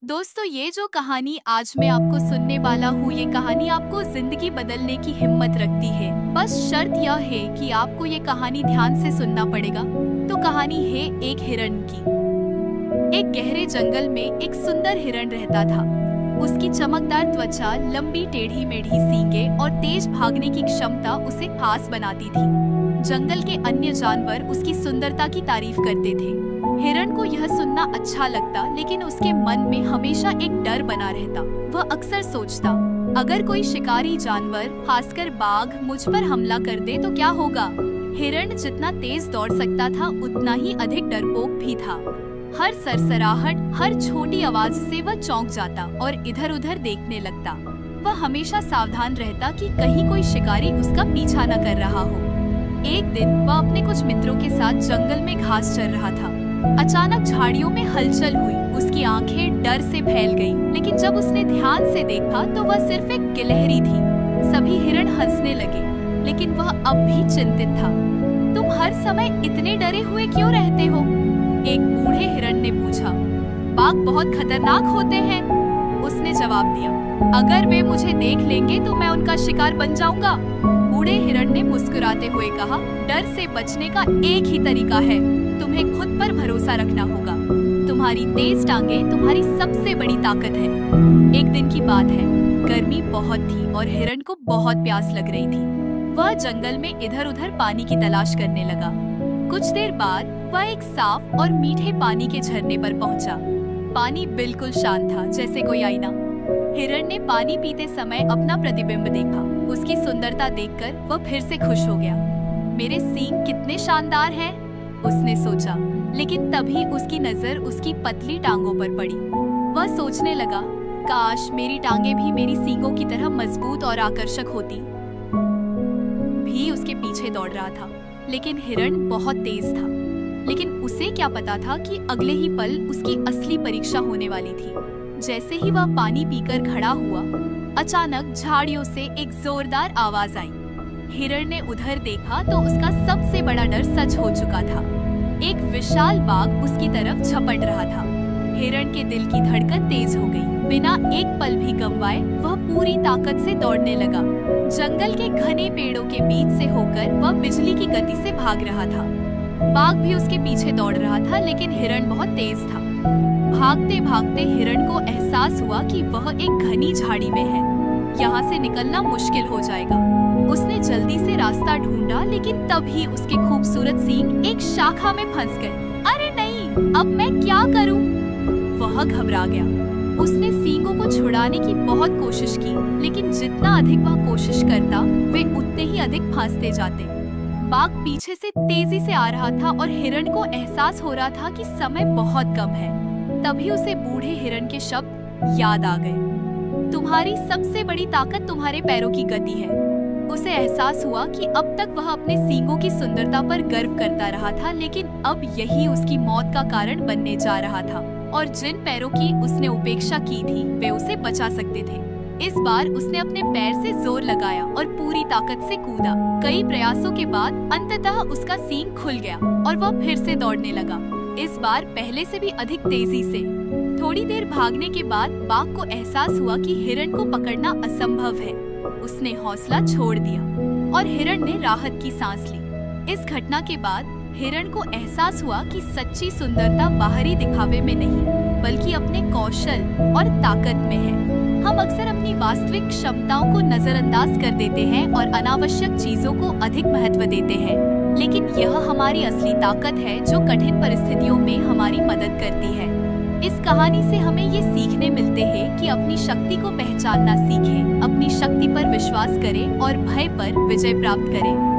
दोस्तों, ये जो कहानी आज मैं आपको सुनने वाला हूँ, ये कहानी आपको जिंदगी बदलने की हिम्मत रखती है। बस शर्त यह है कि आपको ये कहानी ध्यान से सुनना पड़ेगा। तो कहानी है एक हिरण की। एक गहरे जंगल में एक सुंदर हिरण रहता था। उसकी चमकदार त्वचा, लंबी टेढ़ी मेढ़ी सींगें और तेज भागने की क्षमता उसे खास बनाती थी। जंगल के अन्य जानवर उसकी सुंदरता की तारीफ करते थे। हिरण को यह सुनना अच्छा लगता, लेकिन उसके मन में हमेशा एक डर बना रहता। वह अक्सर सोचता, अगर कोई शिकारी जानवर, खासकर बाघ, मुझ पर हमला कर दे तो क्या होगा। हिरण जितना तेज दौड़ सकता था, उतना ही अधिक डरपोक भी था। हर सरसराहट, हर छोटी आवाज से वह चौंक जाता और इधर-उधर देखने लगता। वह हमेशा सावधान रहता कि कहीं कोई शिकारी उसका पीछा न कर रहा हो। एक दिन वह अपने कुछ मित्रों के साथ जंगल में घास चर रहा था। अचानक झाड़ियों में हलचल हुई। उसकी आंखें डर से फैल गईं, लेकिन जब उसने ध्यान से देखा तो वह सिर्फ एक गिलहरी थी। सभी हिरण हंसने लगे, लेकिन वह अब भी चिंतित था। तुम हर समय इतने डरे हुए क्यों रहते हो? एक बूढ़े हिरण ने पूछा। बाघ बहुत खतरनाक होते हैं, उसने जवाब दिया। अगर वे मुझे देख लेंगे तो मैं उनका शिकार बन जाऊंगा। बूढ़े हिरण ने मुस्कुराते हुए कहा, डर से बचने का एक ही तरीका है, तुम्हें खुद पर भरोसा रखना होगा। तुम्हारी तेज टांगें तुम्हारी सबसे बड़ी ताकत है। एक दिन की बात है, गर्मी बहुत थी और हिरण को बहुत प्यास लग रही थी। वह जंगल में इधर-उधर पानी की तलाश करने लगा। कुछ देर बाद वह एक साफ और मीठे पानी के झरने पर पहुंचा। पानी बिल्कुल शांत था, जैसे कोई आईना। हिरण ने पानी पीते समय अपना प्रतिबिंब देखा। उसकी सुंदरता देखकर वह फिर से खुश हो गया। मेरे सींग कितने शानदार हैं, उसने सोचा। लेकिन तभी उसकी नजर उसकी पतली टांगों पर पड़ी। वह सोचने लगा, काश मेरी टांगें भी मेरी सींगों की तरह मजबूत और आकर्षक होती। भी उसके पीछे दौड़ रहा था, लेकिन हिरण बहुत तेज था। लेकिन उसे क्या पता था कि अगले ही पल उसकी असली परीक्षा होने वाली थी। जैसे ही वह पानी पीकर खड़ा हुआ, अचानक झाड़ियों से एक जोरदार आवाज आई। हिरण ने उधर देखा तो उसका सबसे बड़ा डर सच हो चुका था। एक विशाल बाघ उसकी तरफ झपट रहा था। हिरण के दिल की धड़कन तेज हो गई। बिना एक पल भी गंवाए वह पूरी ताकत से दौड़ने लगा। जंगल के घने पेड़ों के बीच से होकर वह बिजली की गति से भाग रहा था। बाघ भी उसके पीछे दौड़ रहा था, लेकिन हिरण बहुत तेज था। भागते भागते हिरण को एहसास हुआ कि वह एक घनी झाड़ी में है। यहाँ से निकलना मुश्किल हो जाएगा। उसने जल्दी से रास्ता ढूंढा, लेकिन तभी उसके खूबसूरत सींग एक शाखा में फंस गए। अरे नहीं, अब मैं क्या करूं? वह घबरा गया। उसने सींगों को छुड़ाने की बहुत कोशिश की, लेकिन जितना अधिक वह कोशिश करता, वे उतने ही अधिक फंसते जाते। बाघ पीछे से तेजी से आ रहा था और हिरण को एहसास हो रहा था कि समय बहुत कम है। तभी उसे बूढ़े हिरण के शब्द याद आ गए। तुम्हारी सबसे बड़ी ताकत तुम्हारे पैरों की गति है। उसे एहसास हुआ कि अब तक वह अपने सींगों की सुंदरता पर गर्व करता रहा था, लेकिन अब यही उसकी मौत का कारण बनने जा रहा था। और जिन पैरों की उसने उपेक्षा की थी, वे उसे बचा सकते थे। इस बार उसने अपने पैर से जोर लगाया और पूरी ताकत से कूदा। कई प्रयासों के बाद अंततः उसका सींग खुल गया और वह फिर से दौड़ने लगा, इस बार पहले से भी अधिक तेजी से। थोड़ी देर भागने के बाद बाघ को एहसास हुआ कि हिरण को पकड़ना असंभव है। उसने हौसला छोड़ दिया और हिरण ने राहत की सांस ली। इस घटना के बाद हिरण को एहसास हुआ कि सच्ची सुंदरता बाहरी दिखावे में नहीं, बल्कि अपने कौशल और ताकत में है। हम अक्सर अपनी वास्तविक क्षमताओं को नजरअंदाज कर देते हैं और अनावश्यक चीजों को अधिक महत्व देते हैं, लेकिन यह हमारी असली ताकत है जो कठिन परिस्थितियों में हमारी मदद करती है। इस कहानी से हमें ये सीखने मिलते हैं कि अपनी शक्ति को पहचानना सीखें, अपनी शक्ति पर विश्वास करें और भय पर विजय प्राप्त करें।